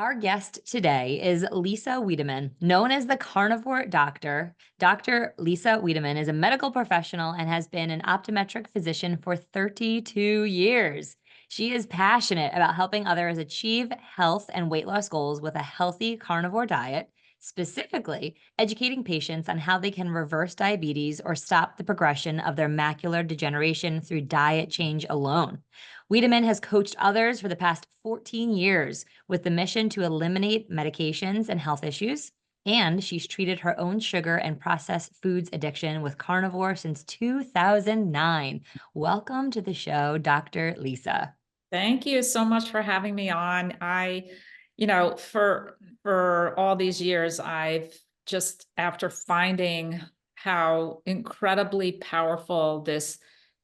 Our guest today is Lisa Wiedeman, known as the Carnivore Doctor. Dr. Lisa Wiedeman is a medical professional and has been an optometric physician for 32 years. She is passionate about helping others achieve health and weight loss goals with a healthy carnivore diet, specifically educating patients on how they can reverse diabetes or stop the progression of their macular degeneration through diet change alone. Wiedemann has coached others for the past 14 years with the mission to eliminate medications and health issues. And she's treated her own sugar and processed foods addiction with carnivore since 2009. Welcome to the show, Dr. Lisa. Thank you so much for having me on. For all these years, I've just after finding how incredibly powerful this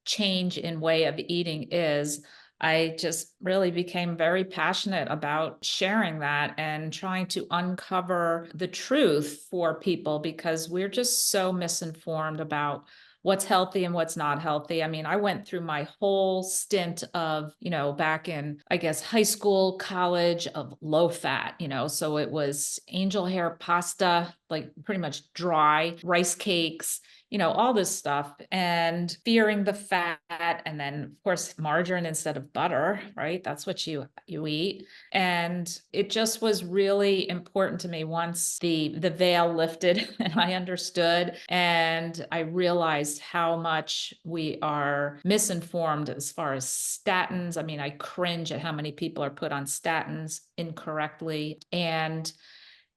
change in way of eating is, I just really became very passionate about sharing that and trying to uncover the truth for people because we're just so misinformed about what's healthy and what's not healthy. I mean, I went through my whole stint of, back in, I guess, high school, college of low fat, so it was angel hair pasta, like pretty much dry rice cakes, all this stuff and fearing the fat. And then of course, margarine instead of butter, right? That's what you eat. And it just was really important to me once the veil lifted and I understood and I realized how much we are misinformed as far as statins. I mean, I cringe at how many people are put on statins incorrectly. And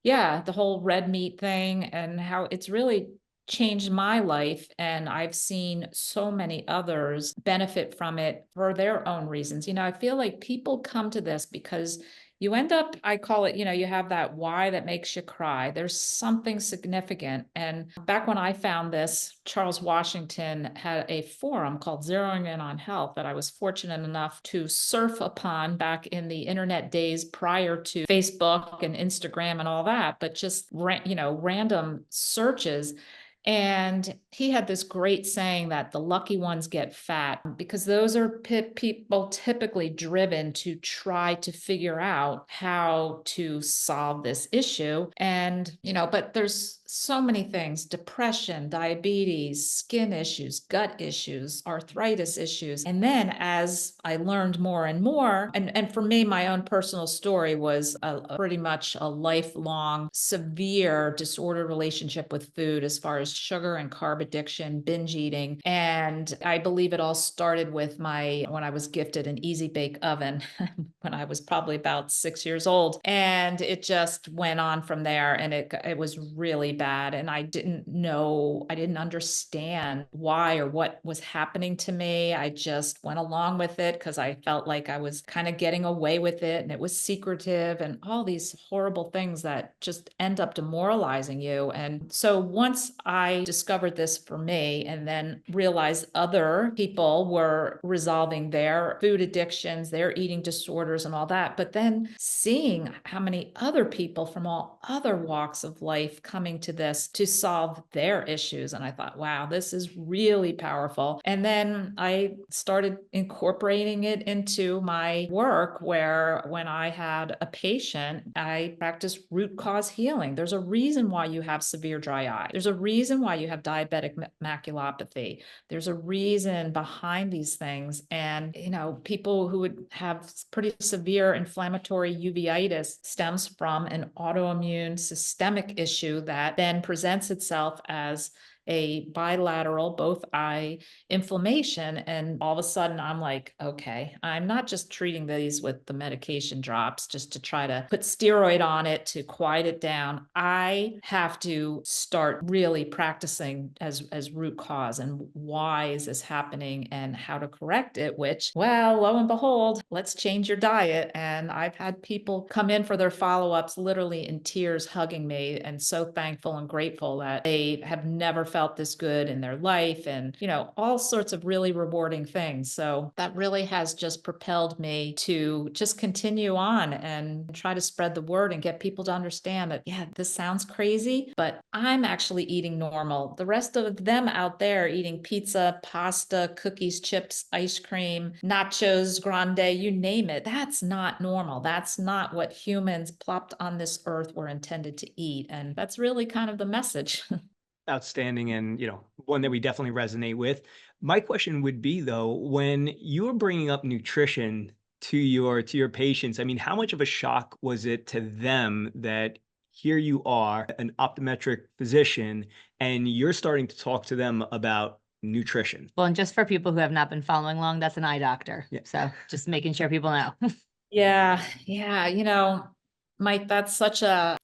yeah, the whole red meat thing and how it's really changed my life. And I've seen so many others benefit from it for their own reasons. I feel like people come to this because you end up, I call it, you have that why that makes you cry. There's something significant. And back when I found this, Charles Washington had a forum called Zeroing In on Health that I was fortunate enough to surf upon back in the internet days prior to Facebook and Instagram and all that, but just, random searches. And he had this great saying that the lucky ones get fat because those are people typically driven to try to figure out how to solve this issue. And, but there's so many things: depression, diabetes, skin issues, gut issues, arthritis issues. And then as I learned more and more, and for me, my own personal story was pretty much a lifelong severe disordered relationship with food as far as sugar and carb addiction, binge eating. And I believe it all started with when I was gifted an easy bake oven when I was probably about 6 years old. And it just went on from there. And it was really bad. And I didn't understand why or what was happening to me. I just went along with it because I felt like I was kind of getting away with it and it was secretive and all these horrible things that just end up demoralizing you. And so once I discovered this for me and then realized other people were resolving their food addictions, their eating disorders and all that, but then seeing how many other people from all other walks of life coming to this to solve their issues. And I thought, wow, this is really powerful. And then I started incorporating it into my work where when I had a patient, I practiced root cause healing. There's a reason why you have severe dry eye. There's a reason why you have diabetic maculopathy. There's a reason behind these things. And, people who would have pretty severe inflammatory uveitis stems from an autoimmune systemic issue that then presents itself as a bilateral, both eye inflammation. And all of a sudden I'm like, okay, I'm not just treating these with the medication drops just to try to put steroid on it to quiet it down. I have to start really practicing as root cause and why is this happening and how to correct it, which, well, lo and behold, let's change your diet. And I've had people come in for their follow-ups literally in tears hugging me and so thankful and grateful that they have never felt this good in their life, and, all sorts of really rewarding things. So that really has just propelled me to just continue on and try to spread the word and get people to understand that, yeah, this sounds crazy, but I'm actually eating normal. The rest of them out there eating pizza, pasta, cookies, chips, ice cream, nachos, grande, you name it. That's not normal. That's not what humans plopped on this earth were intended to eat. And that's really kind of the message. Outstanding, and one that we definitely resonate with. My question would be though, when you're bringing up nutrition to your patients, I mean, how much of a shock was it to them that here you are, an optometric physician, and you're starting to talk to them about nutrition? Well, and just for people who have not been following along, that's an eye doctor. Yeah. So just making sure people know. Yeah, yeah, Mike, that's such an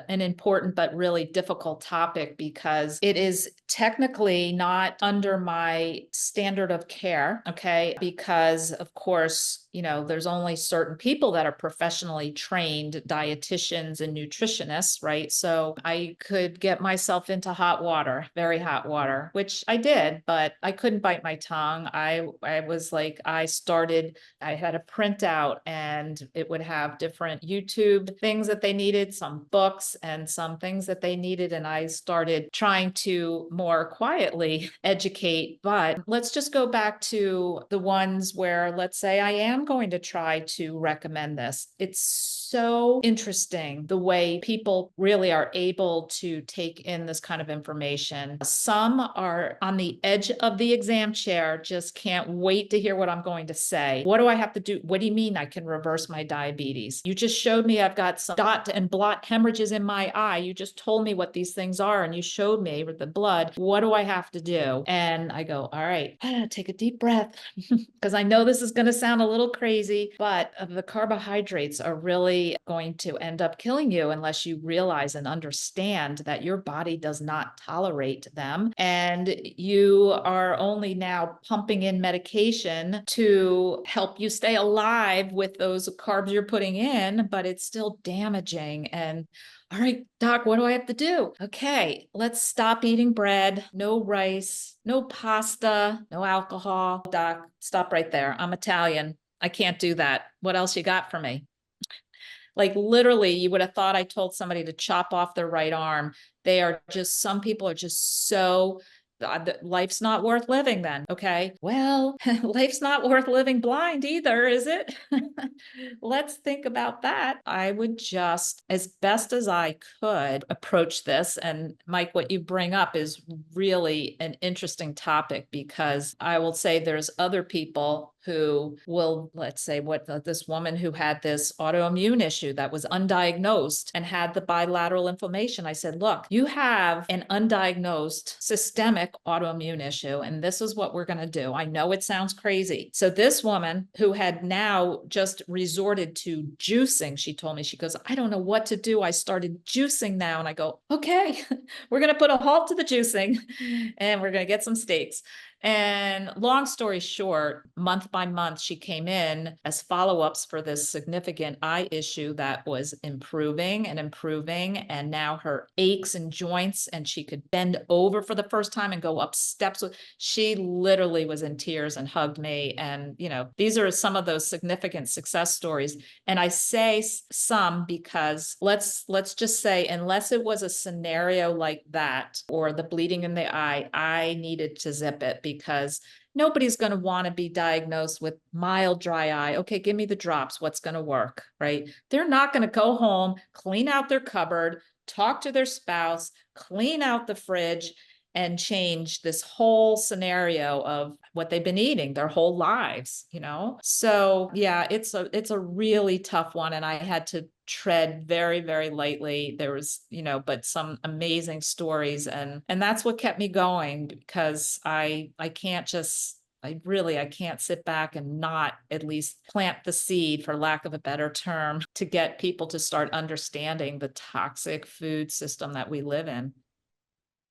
important but really difficult topic, because it is technically not under my standard of care, okay? Because of course, there's only certain people that are professionally trained dietitians and nutritionists, right? So I could get myself into hot water, very hot water, which I did, but I couldn't bite my tongue. I was like, I had a printout, and it would have different YouTube things that they needed, some books and some things that they needed. And I started trying to more quietly educate. But let's just go back to the ones where, let's say I am going to try to recommend this. It's so interesting the way people really are able to take in this kind of information. Some are on the edge of the exam chair, just can't wait to hear what I'm going to say. What do I have to do? What do you mean I can reverse my diabetes? You just showed me I've got some dot and blot hemorrhages in my eye. You just told me what these things are, and you showed me with the blood. What do I have to do? And I go, all right, take a deep breath, because I know this is going to sound a little crazy, but the carbohydrates are really going to end up killing you unless you realize and understand that your body does not tolerate them. And you are only now pumping in medication to help you stay alive with those carbs you're putting in, but it's still damaging. And all right, doc, what do I have to do? Okay, let's stop eating bread, no rice, no pasta, no alcohol. Doc, stop right there. I'm Italian. I can't do that. What else you got for me? Like literally, you would have thought I told somebody to chop off their right arm. Some people are just so, life's not worth living then. Okay. Well, life's not worth living blind either, is it? Let's think about that. I would just, as best as I could, approach this. And Mike, what you bring up is really an interesting topic, because I will say there's other people who will, let's say, this woman who had this autoimmune issue that was undiagnosed and had the bilateral inflammation. I said, look, you have an undiagnosed systemic autoimmune issue, and this is what we're going to do. I know it sounds crazy. So this woman who had now just resorted to juicing, she told me, she goes, I don't know what to do. I started juicing now. And I go, okay, we're going to put a halt to the juicing and we're going to get some steaks. And long story short, month by month, she came in as follow-ups for this significant eye issue that was improving and improving. And now her aches and joints, and she could bend over for the first time and go up steps. She literally was in tears and hugged me. And, these are some of those significant success stories. And I say some because let's just say, unless it was a scenario like that, or the bleeding in the eye, I needed to zip it, because nobody's going to want to be diagnosed with mild dry eye. Okay, give me the drops. What's going to work, right? They're not going to go home, clean out their cupboard, talk to their spouse, clean out the fridge, and change this whole scenario of what they've been eating their whole lives, So yeah, it's a really tough one. And I had to tread very, very lightly. There was, but some amazing stories. And that's what kept me going, because I can't sit back and not at least plant the seed, for lack of a better term, to get people to start understanding the toxic food system that we live in.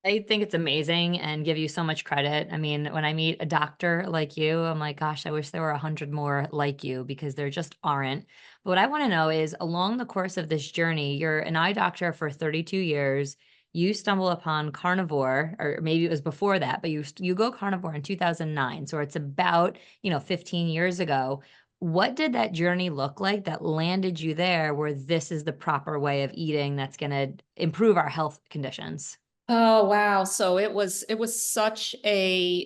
I think it's amazing and give you so much credit. I mean, when I meet a doctor like you, I'm like, gosh, I wish there were 100 more like you, because there just aren't. But what I want to know is, along the course of this journey, you're an eye doctor for 32 years. you stumble upon Carnivore, or maybe it was before that, but you go Carnivore in 2009. So it's about, 15 years ago. What did that journey look like that landed you there where this is the proper way of eating that's going to improve our health conditions? Oh, wow. So it was such a,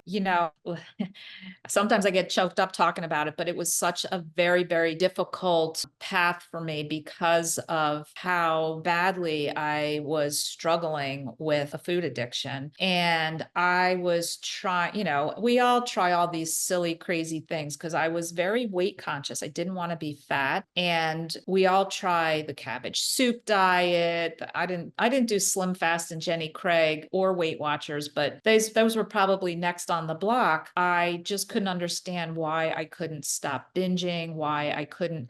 sometimes I get choked up talking about it, but it was such a very, very difficult path for me because of how badly I was struggling with a food addiction. And I was trying, we all try all these silly, crazy things because I was very weight conscious. I didn't want to be fat. And we all try the cabbage soup diet. I didn't do Slim Fast and Jenny Craig or Weight Watchers, but those were probably next on the block. I just couldn't understand why I couldn't stop binging, why I could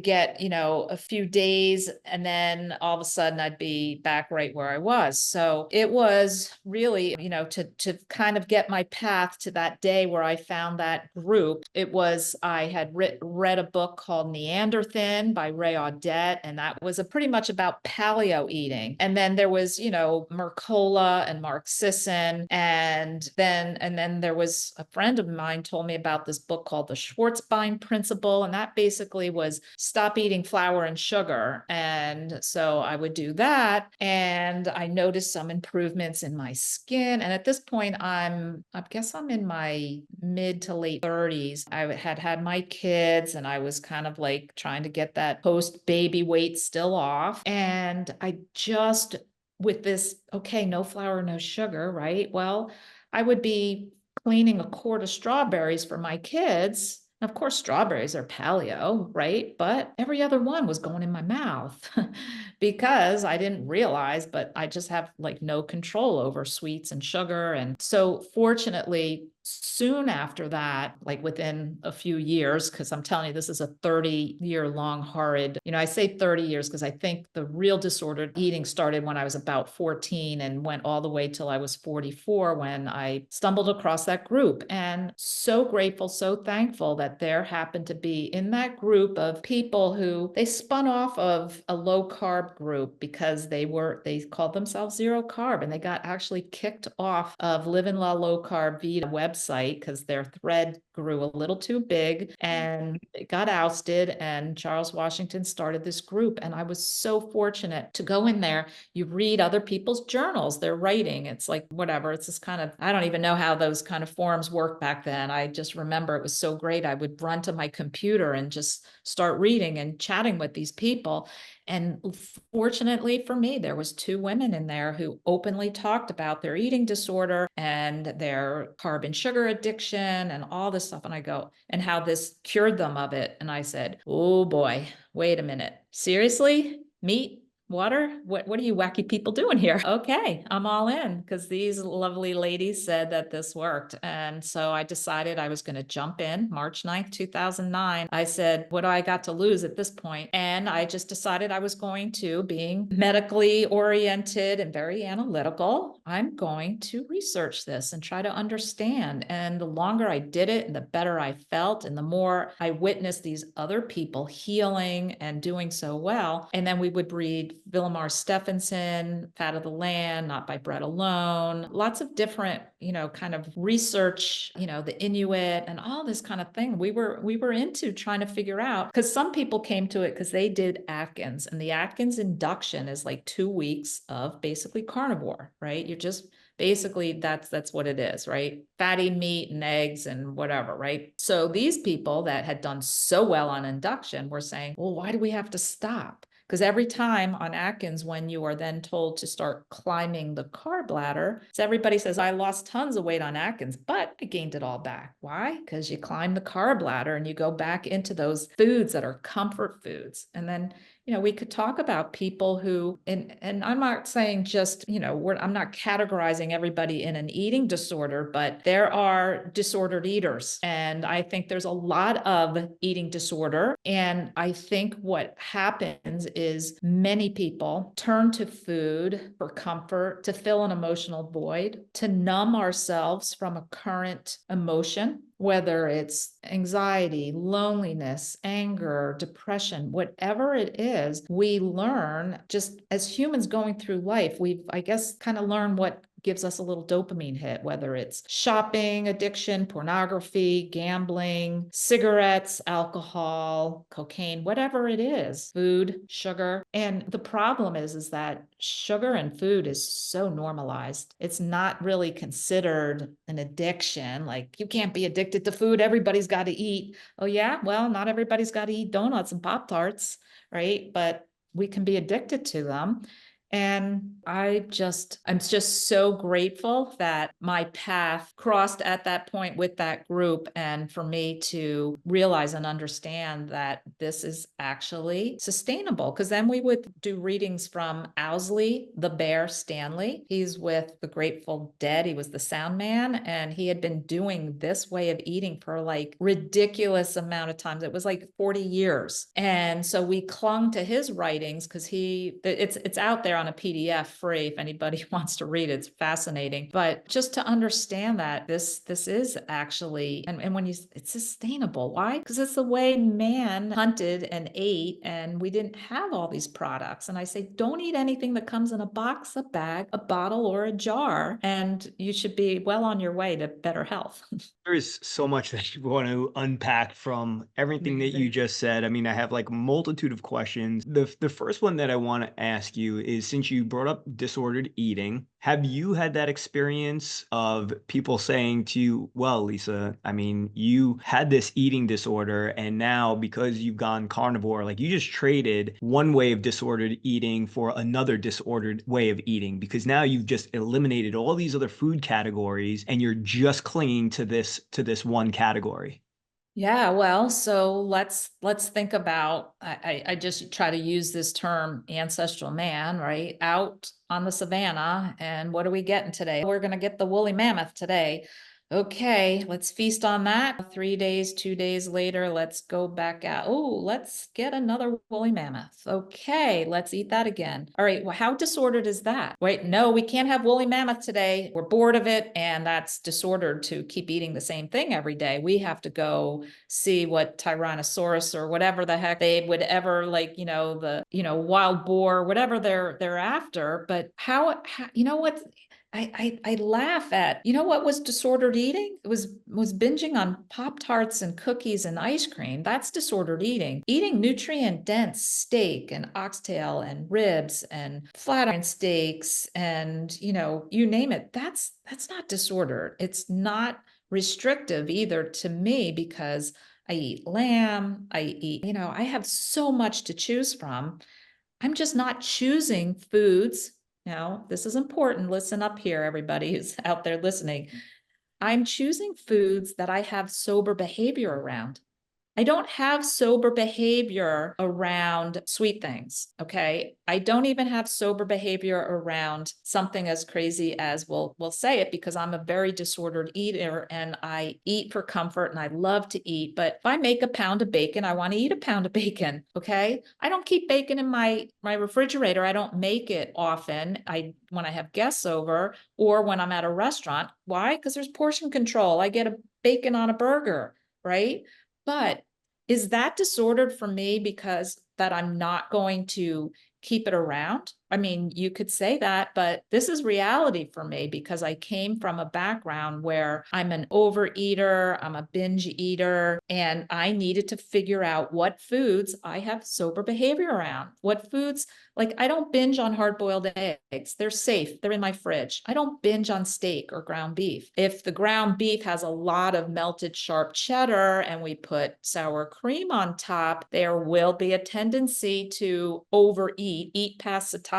get, a few days and then all of a sudden I'd be back right where I was. So it was really, to kind of get my path to that day where I found that group, I had read a book called Neanderthal by Ray Audette, and that was pretty much about paleo eating. And then there was, Mercola and Mark Sisson. And then there was a friend of mine told me about this book called The Schwarzbein Principle. And that basically was stop eating flour and sugar. And so I would do that. And I noticed some improvements in my skin. And at this point, I guess I'm in my mid to late 30s. I had my kids and I was kind of like trying to get that post baby weight still off. And I just, with this, okay, no flour, no sugar, right? Well, I would be cleaning a quart of strawberries for my kids. Of course, strawberries are paleo, right? But every other one was going in my mouth because I didn't realize, but I just have like no control over sweets and sugar. And so fortunately, soon after that, like within a few years, because I'm telling you, this is a 30-year long horrid, I say 30 years because I think the real disordered eating started when I was about 14 and went all the way till I was 44 when I stumbled across that group. And so grateful, so thankful that there happened to be in that group of people who they spun off of a low carb group because they called themselves zero carb, and they got actually kicked off of Living La Low Carb Vita website because their thread grew a little too big and it got ousted, and Charles Washington started this group. And I was so fortunate to go in there. You read other people's journals, they're writing. It's like, whatever. It's this kind of, I don't even know how those kind of forums worked back then. I just remember it was so great. I would run to my computer and just start reading and chatting with these people. And fortunately for me, there was 2 women in there who openly talked about their eating disorder and their carb and sugar addiction and all this stuff. And I go, and how this cured them of it. And I said, oh boy, wait a minute. Seriously? Meat? Water? What are you wacky people doing here? Okay, I'm all in because these lovely ladies said that this worked. And so I decided I was going to jump in March 9th, 2009. I said, what do I got to lose at this point? And I just decided I was going to, being medically oriented and very analytical, I'm going to research this and try to understand. And the longer I did it and the better I felt and the more I witnessed these other people healing and doing so well. And then we would read Villamar Stephenson, Fat of the Land, Not by Bread Alone, lots of different, kind of research, the Inuit and all this kind of thing. We were into trying to figure out, because some people came to it because they did Atkins, and the Atkins induction is like 2 weeks of basically carnivore, right? You're just basically, that's what it is, right? Fatty meat and eggs and whatever, right? So these people that had done so well on induction were saying, well, why do we have to stop? Because every time on Atkins, when you are then told to start climbing the carb ladder, so everybody says, I lost tons of weight on Atkins, but I gained it all back. Why? Because you climb the carb ladder and you go back into those foods that are comfort foods. And then, we could talk about people who, and I'm not saying just, I'm not categorizing everybody in an eating disorder, but there are disordered eaters. And I think there's a lot of eating disorder. And I think what happens is many people turn to food for comfort, to fill an emotional void, to numb ourselves from a current emotion. whether it's anxiety, loneliness, anger, depression, whatever it is, we learn just as humans going through life, we've, I guess, kind of learned what gives us a little dopamine hit, whether it's shopping addiction, pornography, gambling, cigarettes, alcohol, cocaine, whatever it is, food, sugar. And the problem is that sugar and food is so normalized. It's not really considered an addiction. Like, you can't be addicted to food. Everybody's got to eat. Oh yeah, well, not everybody's got to eat donuts and Pop-Tarts, right? But we can be addicted to them. And I'm just so grateful that my path crossed at that point with that group. And for me to realize and understand that this is actually sustainable. Because then we would do readings from Owsley, the Bear Stanley. He's with the Grateful Dead. He was the sound man. And he had been doing this way of eating for like ridiculous amount of times. It was like 40 years. And so we clung to his writings because it's out there on a PDF free if anybody wants to read it. It's fascinating. But just to understand that this is actually, and when it's sustainable. Why? Because it's the way man hunted and ate, and we didn't have all these products. And I say, don't eat anything that comes in a box, a bag, a bottle, or a jar, and you should be well on your way to better health. There is so much that you want to unpack from everything that you just said. I mean, I have like a multitude of questions. The first one that I want to ask you is, since you brought up disordered eating, have you had that experience of people saying to you, well, Lisa, I mean, you had this eating disorder, and now because you've gone carnivore, like you just traded one way of disordered eating for another disordered way of eating, because now you've just eliminated all these other food categories and you're just clinging to this one category? Yeah, well, so let's think about, I just try to use this term ancestral man, right? Out on the savannah, and what are we getting today? We're going to get the woolly mammoth today. Okay, let's feast on that. 3 days, 2 days later, let's go back out. Oh, let's get another woolly mammoth. Okay, let's eat that again. All right, well, how disordered is that? Wait, no, we can't have woolly mammoth today. We're bored of it, and that's disordered to keep eating the same thing every day. We have to go see what Tyrannosaurus or whatever the heck they would ever, like, wild boar, whatever they're after. But how you know what? I laugh at, what was disordered eating? It was binging on Pop-Tarts and cookies and ice cream. That's disordered eating. Eating nutrient dense steak and oxtail and ribs and flat iron steaks and, you name it. That's not disordered. It's not restrictive either to me, because I eat lamb, I have so much to choose from. I'm just not choosing foods. Now, this is important. Listen up here, everybody who's out there listening. I'm choosing foods that I have sober behavior around. I don't have sober behavior around sweet things, okay? I don't even have sober behavior around something as crazy as, we'll say it, because I'm a very disordered eater and I eat for comfort and I love to eat. But if I make a pound of bacon, I want to eat a pound of bacon, okay? I don't keep bacon in my refrigerator. I don't make it often. When I have guests over or when I'm at a restaurant. Why? Because there's portion control. I get a bacon on a burger, right? But is that disordered for me because that I'm not going to keep it around? I mean, you could say that, but this is reality for me because I came from a background where I'm an overeater, I'm a binge eater, and I needed to figure out what foods I have sober behavior around. What foods, like I don't binge on hard-boiled eggs. They're safe. They're in my fridge. I don't binge on steak or ground beef. If the ground beef has a lot of melted sharp cheddar and we put sour cream on top, there will be a tendency to overeat, eat past satiety,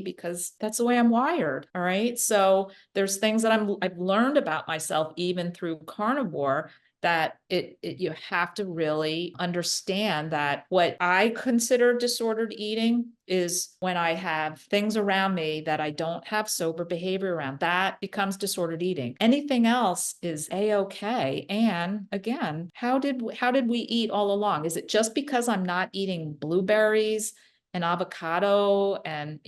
because that's the way I'm wired. All right. So there's things that I've learned about myself, even through carnivore, that you have to really understand that what I consider disordered eating is when I have things around me that I don't have sober behavior around. That becomes disordered eating. Anything else is a-okay. And again, how did we eat all along? Is it just because I'm not eating blueberries and avocado and,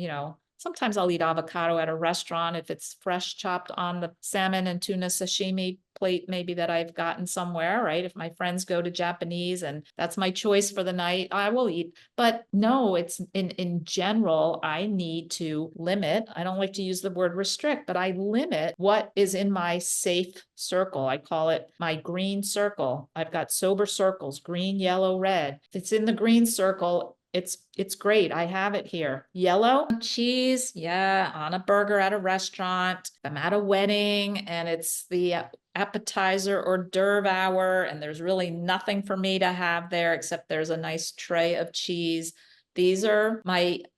sometimes I'll eat avocado at a restaurant if it's fresh chopped on the salmon and tuna sashimi. plate maybe that I've gotten somewhere, right? If my friends go to Japanese and that's my choice for the night, I will eat. But no, it's in general, I need to limit. I don't like to use the word restrict, but I limit what is in my safe circle. I call it my green circle. I've got sober circles, green, yellow, red. If it's in the green circle, it's great. I have it here. Yellow cheese, yeah, on a burger at a restaurant. I'm at a wedding and it's the appetizer hors d'oeuvre hour, and there's really nothing for me to have there except there's a nice tray of cheese. These are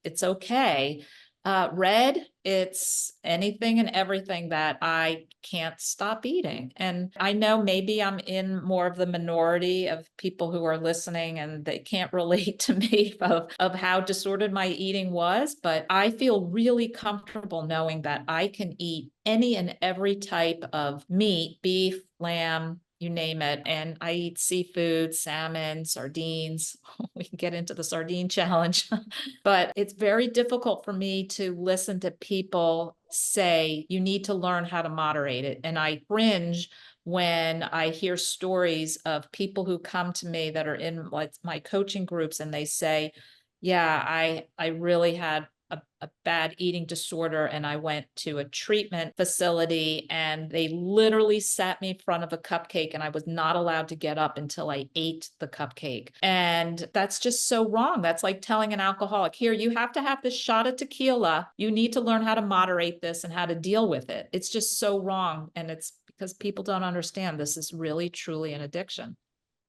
it's okay. Red, it's anything and everything that I can't stop eating. And I know maybe I'm in more of the minority of people who are listening and they can't relate to me of how disordered my eating was, but I feel really comfortable knowing that I can eat any and every type of meat, beef, lamb, you name it. And I eat seafood, salmon, sardines. We can get into the sardine challenge, but it's very difficult for me to listen to people say, you need to learn how to moderate it. And I cringe when I hear stories of people who come to me that are in like my coaching groups and they say, yeah, I really had a bad eating disorder and I went to a treatment facility and they literally sat me in front of a cupcake and I was not allowed to get up until I ate the cupcake. And that's just so wrong. That's like telling an alcoholic, here, you have to have this shot of tequila. You need to learn how to moderate this and how to deal with it. It's just so wrong. And it's because people don't understand this is really, truly an addiction.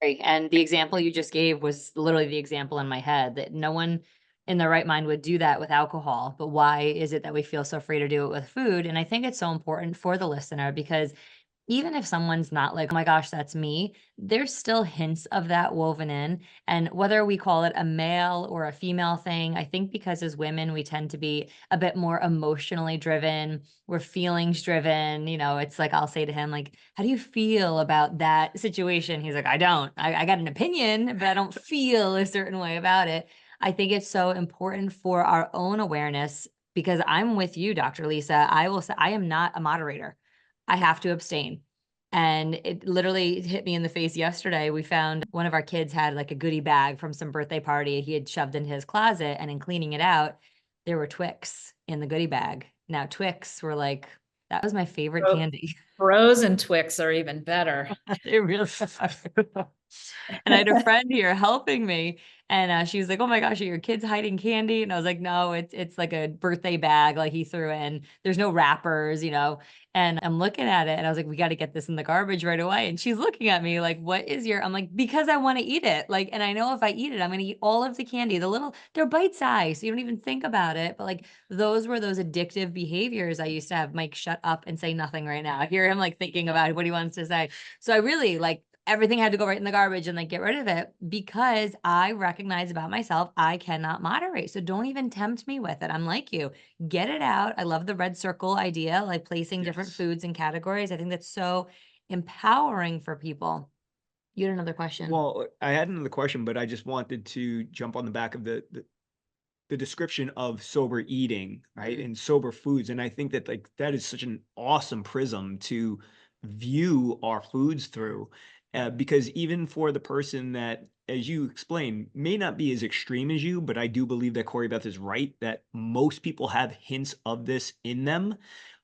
Right. And the example you just gave was literally the example in my head, that no one in their right mind would do that with alcohol. But why is it that we feel so free to do it with food? And I think it's so important for the listener, because even if someone's not like, oh my gosh, that's me, there's still hints of that woven in. And whether we call it a male or a female thing, I think because as women, we tend to be a bit more emotionally driven. We're feelings driven. You know, it's like, I'll say to him, like, how do you feel about that situation? He's like, I don't. I got an opinion, but I don't feel a certain way about it. I think it's so important for our own awareness, because I'm with you, Dr. Lisa. I will say I am not a moderator. I have to abstain. And it literally hit me in the face yesterday. We found one of our kids had like a goodie bag from some birthday party he had shoved into his closet, and in cleaning it out, there were Twix in the goodie bag. Now, Twix were like, that was my favorite candy. Frozen Twix are even better. They really are. And I had a friend here helping me, and she was like, "Oh my gosh, are your kids hiding candy?" And I was like, "No, it's like a birthday bag, like he threw in. There's no wrappers, you know." And I'm looking at it, and I was like, "We got to get this in the garbage right away." And she's looking at me like, "What is your?" I'm like, "Because I want to eat it. Like, and I know if I eat it, I'm going to eat all of the candy. They're bite size, so you don't even think about it. But like, those were those addictive behaviors I used to have. Mike, shut up and say nothing right now. I hear him like thinking about what he wants to say. So I really like everything had to go right in the garbage and like get rid of it, because I recognize about myself, I cannot moderate. So don't even tempt me with it. I'm like you, get it out. I love the red circle idea, like placing different Yes. foods and categories. I think that's so empowering for people. You had another question. Well, I had another question, but I just wanted to jump on the back of the description of sober eating, right? And sober foods. And I think that like that is such an awesome prism to view our foods through. Because even for the person that, as you explained, may not be as extreme as you, but I do believe that Corey Beth is right that most people have hints of this in them.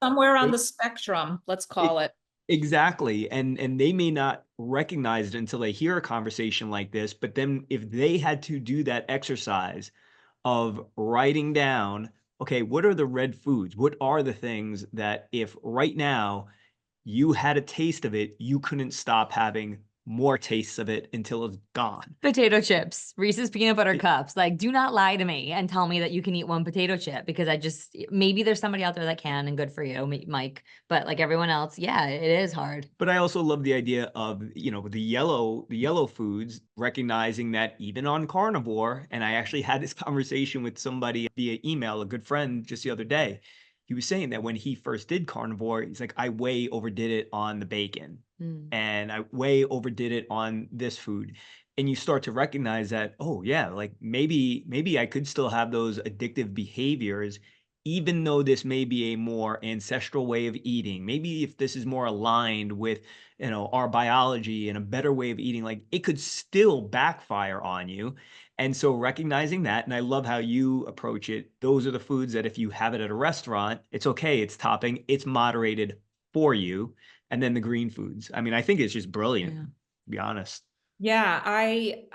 Somewhere on They- the spectrum, let's it- call it. Exactly. And they may not recognize it until they hear a conversation like this. But then if they had to do that exercise of writing down, okay, what are the red foods? What are the things that if right now you had a taste of it, you couldn't stop having more tastes of it until it's gone? Potato chips, Reese's peanut butter It- cups. Like, do not lie to me and tell me that you can eat one potato chip, because maybe there's somebody out there that can, and good for you, Mike. But like everyone else, yeah, it is hard. But I also love the idea of, the yellow foods, recognizing that even on carnivore, and I actually had this conversation with somebody via email, a good friend just the other day. He was saying that when he first did carnivore, he's like, I way overdid it on the bacon Mm. and I way overdid it on this food. And you start to recognize that, oh yeah, like maybe I could still have those addictive behaviors even though this may be a more ancestral way of eating, maybe if this is more aligned with, our biology and a better way of eating, like it could still backfire on you. And so recognizing that, and I love how you approach it, those are the foods that if you have it at a restaurant, it's okay, it's topping, it's moderated for you. And then the green foods. I mean, I think it's just brilliant, Yeah. to be honest. Yeah, I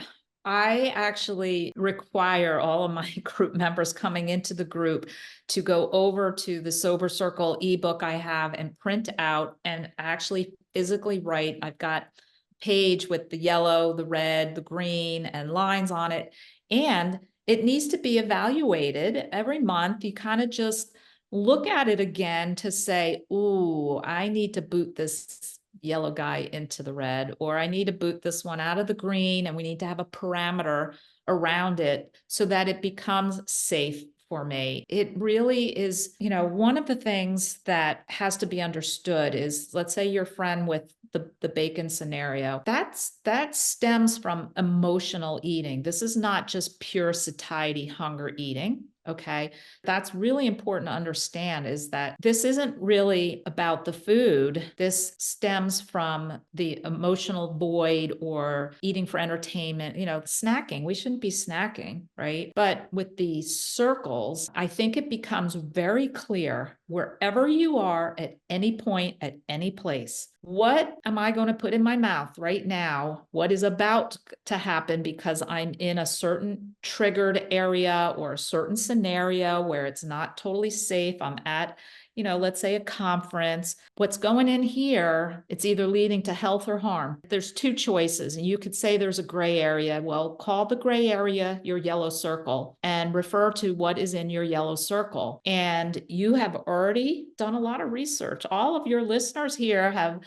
actually require all of my group members coming into the group to go over to the Sober Circle ebook I have and print out and actually physically write. I've got a page with the yellow, the red, the green, and lines on it. And it needs to be evaluated every month. You kind of just look at it again to say, ooh, I need to boot this yellow guy into the red, or I need to boot this one out of the green, and we need to have a parameter around it so that it becomes safe for me. It really is, one of the things that has to be understood is, let's say your friend with the bacon scenario, that stems from emotional eating. This is not just pure satiety, hunger eating. Okay. That's really important to understand, is that this isn't really about the food. This stems from the emotional void or eating for entertainment, snacking. We shouldn't be snacking, right? But with the circles, I think it becomes very clear wherever you are at any point, at any place. What am I going to put in my mouth right now? What is about to happen because I'm in a certain triggered area or a certain scenario where it's not totally safe? I'm at, let's say a conference. What's going in here, it's either leading to health or harm. There's two choices, and you could say there's a gray area. Well, call the gray area your yellow circle and refer to what is in your yellow circle. And you have already done a lot of research. All of your listeners here have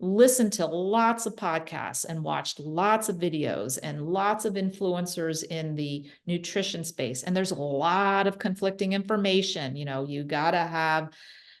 listened to lots of podcasts and watched lots of videos and lots of influencers in the nutrition space. And there's a lot of conflicting information. You got to have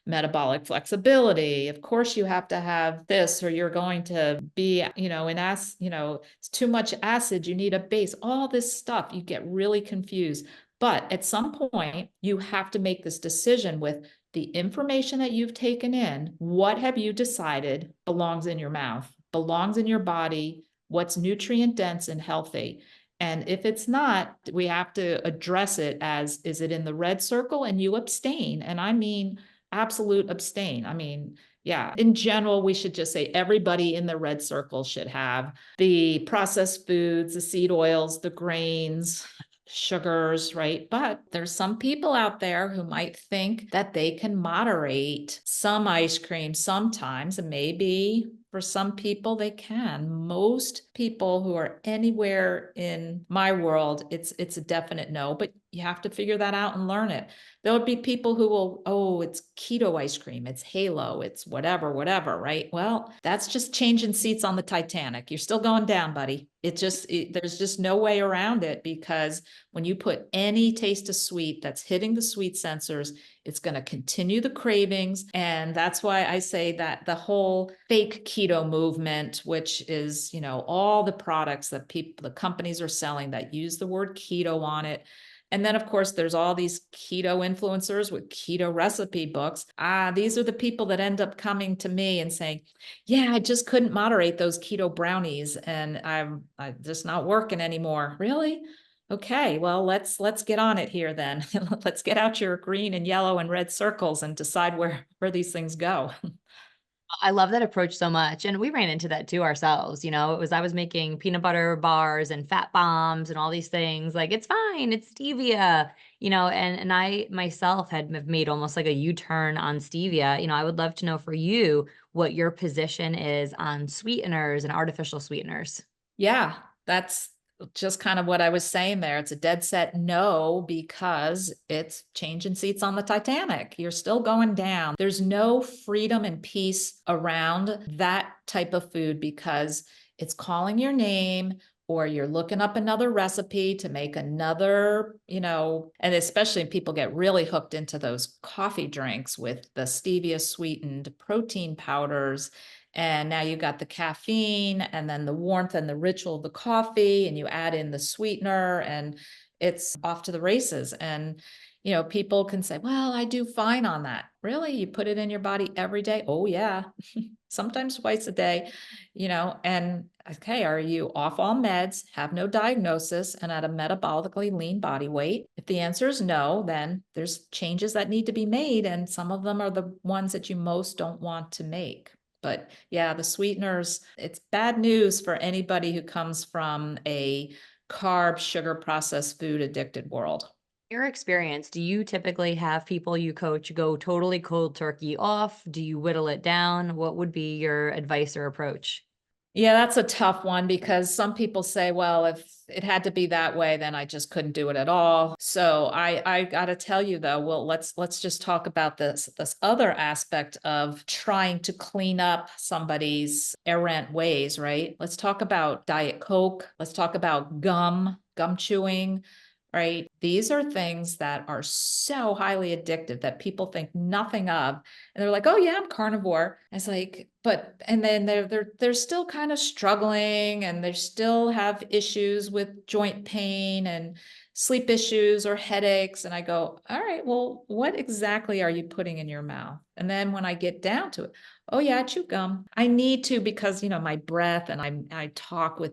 metabolic flexibility. Of course, you have to have this, or you're going to be, it's too much acid. You need a base, all this stuff. You get really confused. But at some point, you have to make this decision with the information that you've taken in. What have you decided belongs in your mouth, belongs in your body, what's nutrient dense and healthy? And if it's not, we have to address it as, is it in the red circle? And you abstain. And I mean, absolute abstain. I mean, yeah, in general, we should just say everybody in the red circle should have the processed foods, the seed oils, the grains, sugars, right? But there's some people out there who might think that they can moderate some ice cream sometimes, and maybe for some people they can. Most people who are anywhere in my world, it's a definite no, but you have to figure that out and learn it. There would be people who will, oh, it's keto ice cream, it's Halo, it's whatever, right? Well, that's just changing seats on the Titanic. You're still going down, buddy. There's just no way around it, because when you put any taste of sweet that's hitting the sweet sensors, it's going to continue the cravings. And that's why I say that the whole fake keto movement, which is, all the products that the companies are selling that use the word keto on it. And then, of course, there's all these keto influencers with keto recipe books. These are the people that end up coming to me and saying, yeah, I just couldn't moderate those keto brownies, and I'm just not working anymore. Really? Okay, well, let's get on it here then. Let's get out your green and yellow and red circles and decide where these things go. I love that approach so much. And we ran into that too ourselves. I was making peanut butter bars and fat bombs and all these things. Like, it's fine, it's stevia, and I myself have made almost like a U-turn on stevia. I would love to know for you what your position is on sweeteners and artificial sweeteners. Yeah, that's just kind of what I was saying there. It's a dead set no, because it's changing seats on the Titanic. You're still going down. There's no freedom and peace around that type of food, because it's calling your name, or you're looking up another recipe to make another, and especially people get really hooked into those coffee drinks with the stevia sweetened protein powders. And now you got the caffeine and then the warmth and the ritual of the coffee, and you add in the sweetener, and it's off to the races. And You know, people can say, well, I do fine on that. Really? You put it in your body every day? Oh, yeah. Sometimes twice a day, you know, and okay, are you off all meds, have no diagnosis, and at a metabolically lean body weight? If the answer is no, then there's changes that need to be made, and some of them are the ones that you most don't want to make. But yeah, the sweeteners, it's bad news for anybody who comes from a carb, sugar, processed food addicted world. Your experience, do you typically have people you coach go totally cold turkey off? Do you whittle it down? What would be your advice or approach? Yeah, that's a tough one because some people say, well, if it had to be that way, then I just couldn't do it at all. So I got to tell you though, well, let's just talk about this other aspect of trying to clean up somebody's errant ways, right? Let's talk about Diet Coke. Let's talk about gum chewing. Right? These are things that are so highly addictive that people think nothing of. And they're like, oh yeah, I'm carnivore. It's like, but and then they're still kind of struggling and they still have issues with joint pain and sleep issues or headaches. And I go, all right, well, what exactly are you putting in your mouth? And then when I get down to it, oh yeah, I chew gum. I need to because my breath and I talk with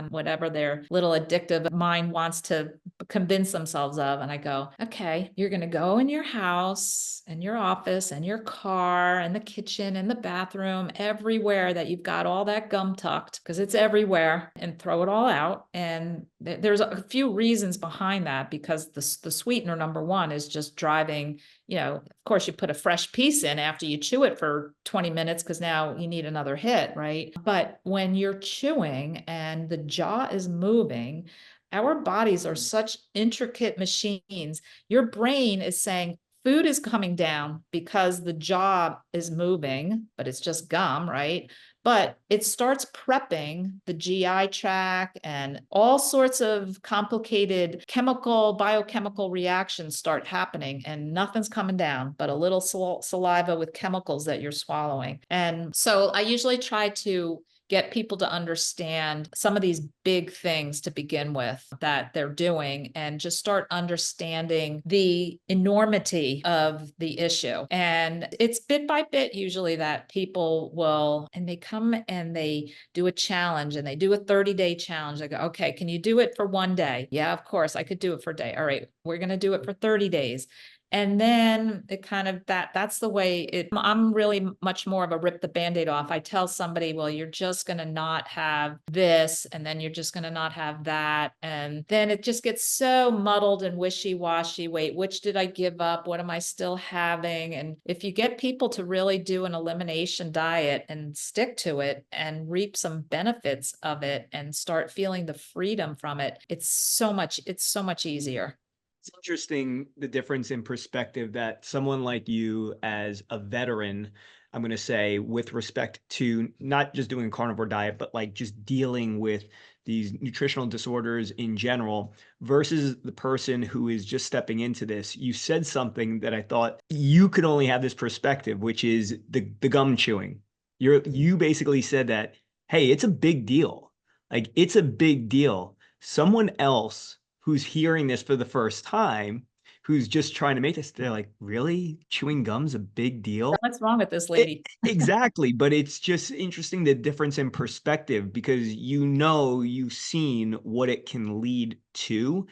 whatever their little addictive mind wants to convince themselves of. And I go, okay, you're going to go in your house and your office and your car and the kitchen and the bathroom, everywhere that you've got all that gum tucked, because it's everywhere, and throw it all out. And there's a few reasons behind that, because the sweetener, number one, is just driving, of course you put a fresh piece in after you chew it for 20 minutes because now you need another hit, right? But when you're chewing and the jaw is moving, our bodies are such intricate machines. Your brain is saying, food is coming down because the jaw is moving, but it's just gum, right? But it starts prepping the GI tract, and all sorts of complicated biochemical reactions start happening, and nothing's coming down but a little saliva with chemicals that you're swallowing. And so I usually try to get people to understand some of these big things to begin with that they're doing, and just start understanding the enormity of the issue. And it's bit by bit usually that people will, and they come and they do a challenge, and they do a 30-day challenge. I go, okay, can you do it for one day? Yeah, of course I could do it for a day. All right, we're going to do it for 30 days. And then it kind of that's the way I'm really much more of a rip the Band-Aid off. I tell somebody, well, you're just going to not have this, and then you're just going to not have that. And then it just gets so muddled and wishy-washy. Wait, which did I give up? What am I still having? And if you get people to really do an elimination diet and stick to it and reap some benefits of it and start feeling the freedom from it, it's so much easier. It's interesting, the difference in perspective that someone like you, as a veteran, I'm going to say, with respect to not just doing a carnivore diet, but like just dealing with these nutritional disorders in general, versus the person who is just stepping into this. You said something that I thought you could only have this perspective, which is the gum chewing. You basically said that, hey, it's a big deal. Like, it's a big deal. Someone else who's hearing this for the first time, who's just trying to make this, they're like, really? Chewing gum's a big deal? What's wrong with this lady? Exactly. But it's just interesting, the difference in perspective, because you've seen what it can lead to.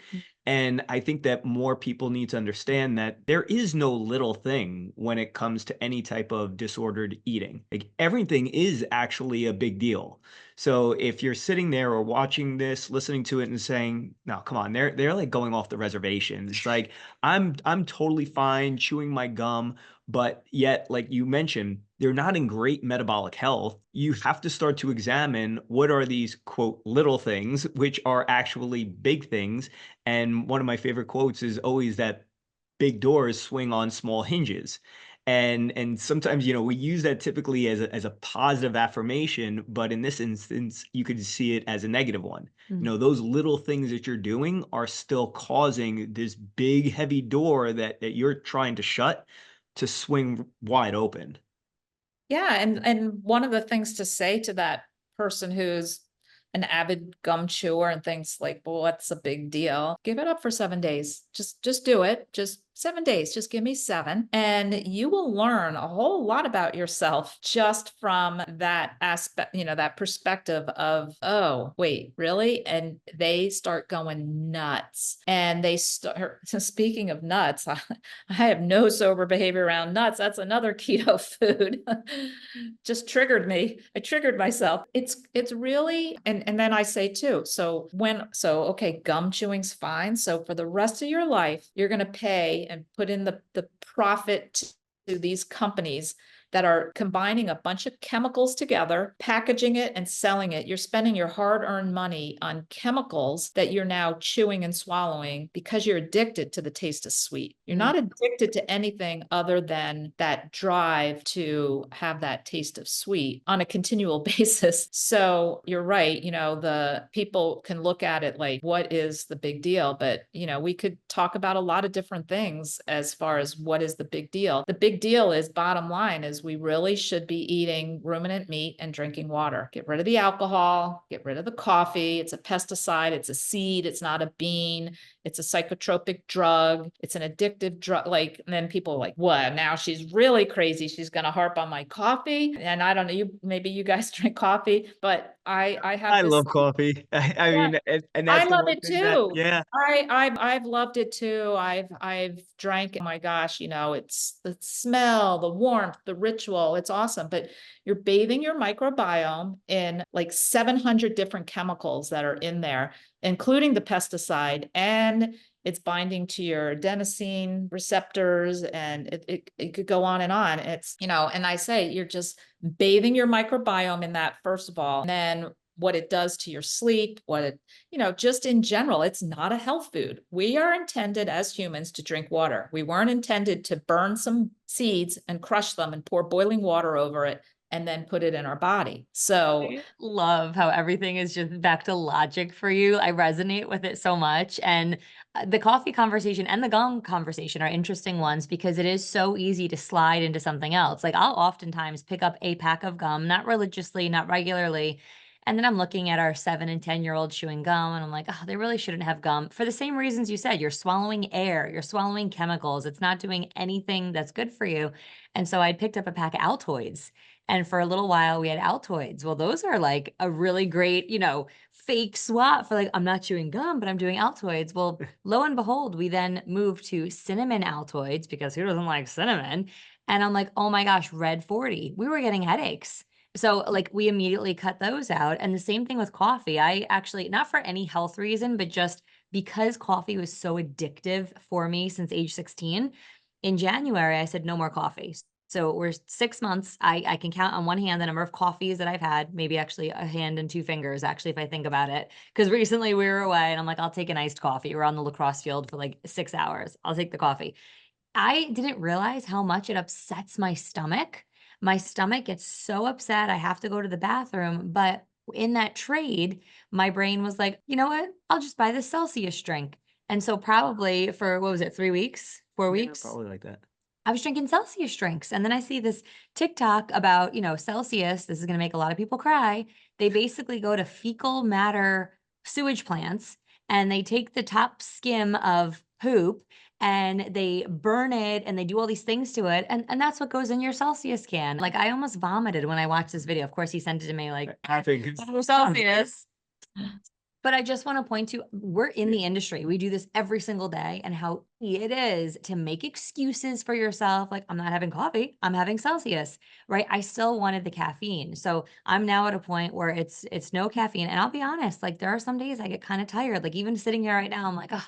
And I think that more people need to understand that there is no little thing when it comes to any type of disordered eating. Like, everything is actually a big deal. So if you're sitting there or watching this, listening to it and saying, no, come on, they're like going off the reservation. It's like, I'm totally fine chewing my gum, but yet, like you mentioned, they're not in great metabolic health. You have to start to examine, what are these, quote, little things, which are actually big things. And one of my favorite quotes is always that big doors swing on small hinges. And sometimes, we use that typically as a positive affirmation, but in this instance, you could see it as a negative one. Those little things that you're doing are still causing this big, heavy door that you're trying to shut to swing wide open. Yeah, and one of the things to say to that person who's an avid gum chewer and thinks like, well, what's a big deal? Give it up for 7 days. Just do it. Just 7 days, just give me 7. And you will learn a whole lot about yourself just from that aspect, that perspective of, oh, wait, really? And they start going nuts. And they start, so speaking of nuts, I have no sober behavior around nuts. That's another keto food. Just triggered me. I triggered myself. It's really, and then I say too, okay, gum chewing's fine. So for the rest of your life, you're going to pay and put in the profit to these companies that are combining a bunch of chemicals together, packaging it and selling it. You're spending your hard-earned money on chemicals that you're now chewing and swallowing because you're addicted to the taste of sweet. You're not addicted to anything other than that drive to have that taste of sweet on a continual basis. So you're right, the people can look at it like, what is the big deal? But, we could talk about a lot of different things as far as what is the big deal. The big deal is, bottom line is, we really should be eating ruminant meat and drinking water. Get rid of the alcohol, get rid of the coffee. It's a pesticide, it's a seed, it's not a bean, it's a psychotropic drug, it's an addictive drug. And then people are like, what? Now she's really crazy. She's going to harp on my coffee. And I don't know, maybe you guys drink coffee, but I have I this. love coffee. I Yeah. mean, and I that's the love one it thing that, too. yeah. I've loved it too. I've drank it. Oh my gosh, it's the smell, the warmth, the ritual. It's awesome. But you're bathing your microbiome in like 700 different chemicals that are in there, including the pesticide, and it's binding to your adenosine receptors, and it could go on and on. It's, and I say you're just bathing your microbiome in that, first of all, and then what it does to your sleep, just in general, it's not a health food. We are intended as humans to drink water. We weren't intended to burn some seeds and crush them and pour boiling water over it and then put it in our body. So I love how everything is just back to logic for you. I resonate with it so much. And the coffee conversation and the gum conversation are interesting ones because it is so easy to slide into something else. Like I'll oftentimes pick up a pack of gum, not religiously, not regularly. And then I'm looking at our 7 and 10-year-old chewing gum and I'm like, oh, they really shouldn't have gum for the same reasons you said. You're swallowing air, you're swallowing chemicals. It's not doing anything that's good for you. And so I picked up a pack of Altoids. And for a little while, we had Altoids. Well, those are like a really great, fake swap for like, I'm not chewing gum, but I'm doing Altoids. Well, lo and behold, we then moved to cinnamon Altoids because who doesn't like cinnamon? And I'm like, oh my gosh, red 40. We were getting headaches. So like we immediately cut those out. And the same thing with coffee. I actually, not for any health reason, but just because coffee was so addictive for me since age 16, in January, I said, no more coffee. So we're 6 months. I can count on one hand the number of coffees that I've had, maybe actually a hand and 2 fingers, actually, if I think about it. Because recently we were away and I'm like, I'll take an iced coffee. We're on the lacrosse field for like 6 hours. I'll take the coffee. I didn't realize how much it upsets my stomach. My stomach gets so upset. I have to go to the bathroom. But in that trade, my brain was like, you know what? I'll just buy this Celsius drink. And so probably for, what was it, 3 weeks, 4 Yeah, weeks? probably like that. I was drinking Celsius drinks. And then I see this TikTok about, Celsius. This is going to make a lot of people cry. They basically go to fecal matter sewage plants and they take the top skim of poop and they burn it and they do all these things to it. And that's what goes in your Celsius can. Like I almost vomited when I watched this video. Of course, he sent it to me like, I think Celsius. But I just want to point to, we're in the industry. We do this every single day and how easy it is to make excuses for yourself. Like, I'm not having coffee, I'm having Celsius, right? I still wanted the caffeine. So I'm now at a point where it's no caffeine. And I'll be honest, like there are some days I get kind of tired. Like even sitting here right now, I'm like, oh,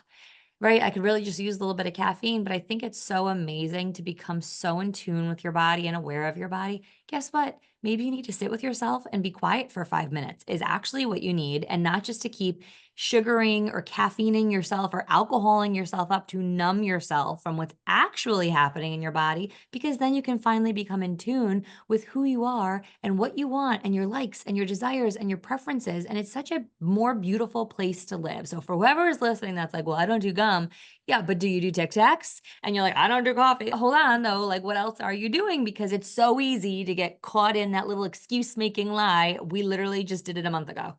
right. I could really just use a little bit of caffeine, but I think it's so amazing to become so in tune with your body and aware of your body. Guess what? Maybe you need to sit with yourself and be quiet for 5 minutes is actually what you need, and not just to keep sugaring or caffeining yourself or alcoholing yourself up to numb yourself from what's actually happening in your body, because then you can finally become in tune with who you are and what you want and your likes and your desires and your preferences. And it's such a more beautiful place to live. So for whoever is listening, that's like, well, I don't do gum. Yeah, but do you do Tic Tacs? And you're like, I don't do coffee. Hold on though. Like, what else are you doing? Because it's so easy to get caught in that little excuse making lie. We literally just did it a month ago.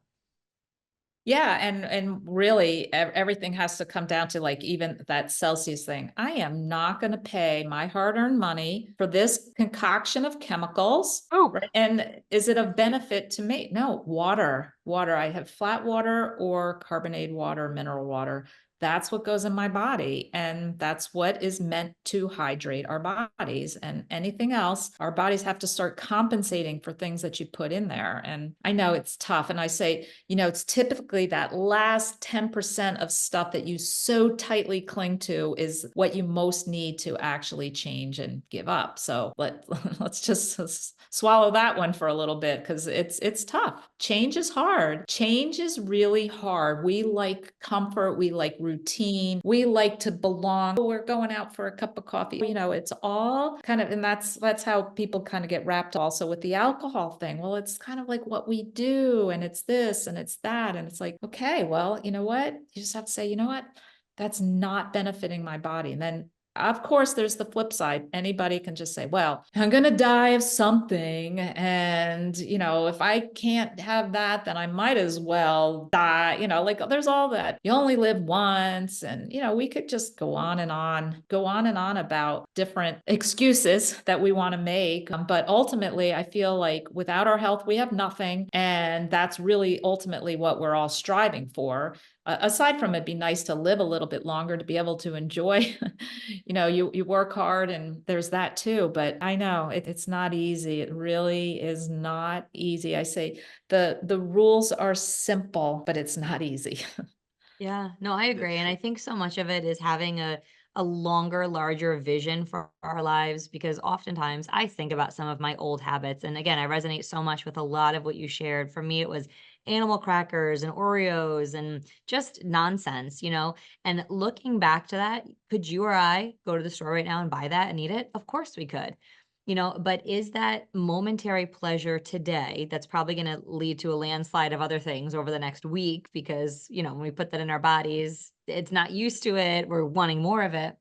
Yeah, and really everything has to come down to like even that Celsius thing. I am not going to pay my hard-earned money for this concoction of chemicals. Oh, Right. And is it of benefit to me? No, water. I have flat water or carbonated water, mineral water. That's what goes in my body. And that's what is meant to hydrate our bodies. And anything else, our bodies have to start compensating for things that you put in there. And I know it's tough. And I say, it's typically that last 10% of stuff that you so tightly cling to is what you most need to actually change and give up. So let's just swallow that one for a little bit, because it's tough. Change is hard. Change is really hard. We like comfort. We like routine. We like to belong. We're going out for a cup of coffee. It's all kind of, and that's how people kind of get wrapped also with the alcohol thing. Well, it's kind of like what we do, and it's this and it's that. And it's like, okay, well, you know what? You just have to say, you know what? That's not benefiting my body. And then of course, there's the flip side. Anybody can just say, well, I'm going to die of something. And, if I can't have that, then I might as well die. Like there's all that. You only live once. And, we could just go on and on about different excuses that we want to make. But ultimately, I feel like without our health, we have nothing. And that's really ultimately what we're all striving for. Aside from it'd be nice to live a little bit longer to be able to enjoy, you work hard, and there's that too. But I know it's not easy. It really is not easy. I say the rules are simple, but it's not easy. yeah, no, I agree. And I think so much of it is having a longer, larger vision for our lives, because oftentimes I think about some of my old habits. And again, I resonate so much with a lot of what you shared. For me, it was animal crackers and Oreos and just nonsense, And looking back to that, could you or I go to the store right now and buy that and eat it? Of course we could. But is that momentary pleasure today that's probably going to lead to a landslide of other things over the next week, because, when we put that in our bodies, it's not used to it. We're wanting more of it.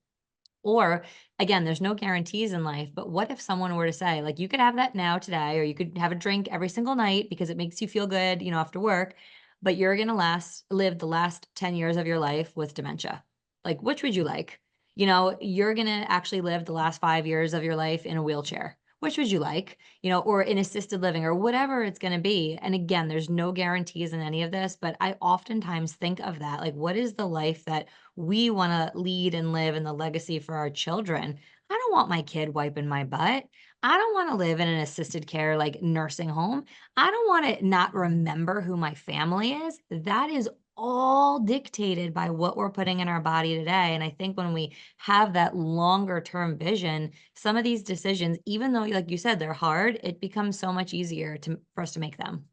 Or again, there's no guarantees in life, but what if someone were to say, like, you could have that now today, or you could have a drink every single night because it makes you feel good, after work, but you're going to live the last 10 years of your life with dementia. Like, which would you like? You're going to actually live the last 5 years of your life in a wheelchair. Which would you like? Or in assisted living or whatever it's going to be. And again, there's no guarantees in any of this, but I oftentimes think of that. Like, what is the life that we want to lead and live in the legacy for our children? I don't want my kid wiping my butt. I don't want to live in an assisted care, like nursing home. I don't want to not remember who my family is. That is all dictated by what we're putting in our body today. And I think when we have that longer term vision, some of these decisions, even though, like you said, they're hard, it becomes so much easier for us to make them.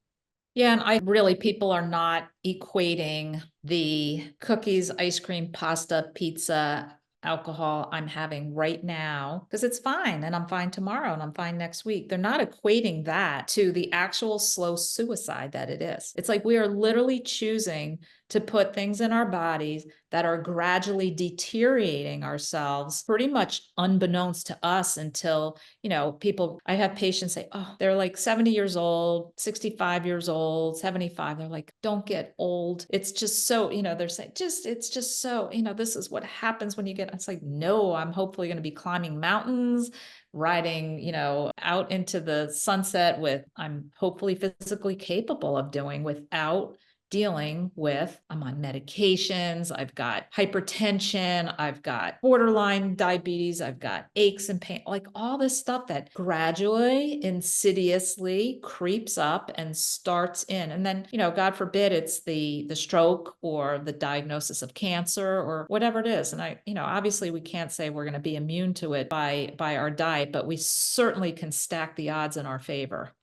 Yeah, and people are not equating the cookies, ice cream, pasta, pizza, alcohol I'm having right now, because it's fine and I'm fine tomorrow and I'm fine next week. They're not equating that to the actual slow suicide that it is. It's like we are literally choosing to put things in our bodies that are gradually deteriorating ourselves, pretty much unbeknownst to us, until, I have patients say, oh, they're like 70 years old, 65 years old, 75. They're like, don't get old. It's just so, they're saying, it's just so, this is what happens when you get, it's like, no, I'm hopefully going to be climbing mountains, riding, out into the sunset with, I'm hopefully physically capable of doing without dealing with, I'm on medications, I've got hypertension, I've got borderline diabetes, I've got aches and pain, like all this stuff that gradually, insidiously creeps up and starts in. And then, God forbid it's the stroke or the diagnosis of cancer or whatever it is. And obviously we can't say we're going to be immune to it by our diet, but we certainly can stack the odds in our favor.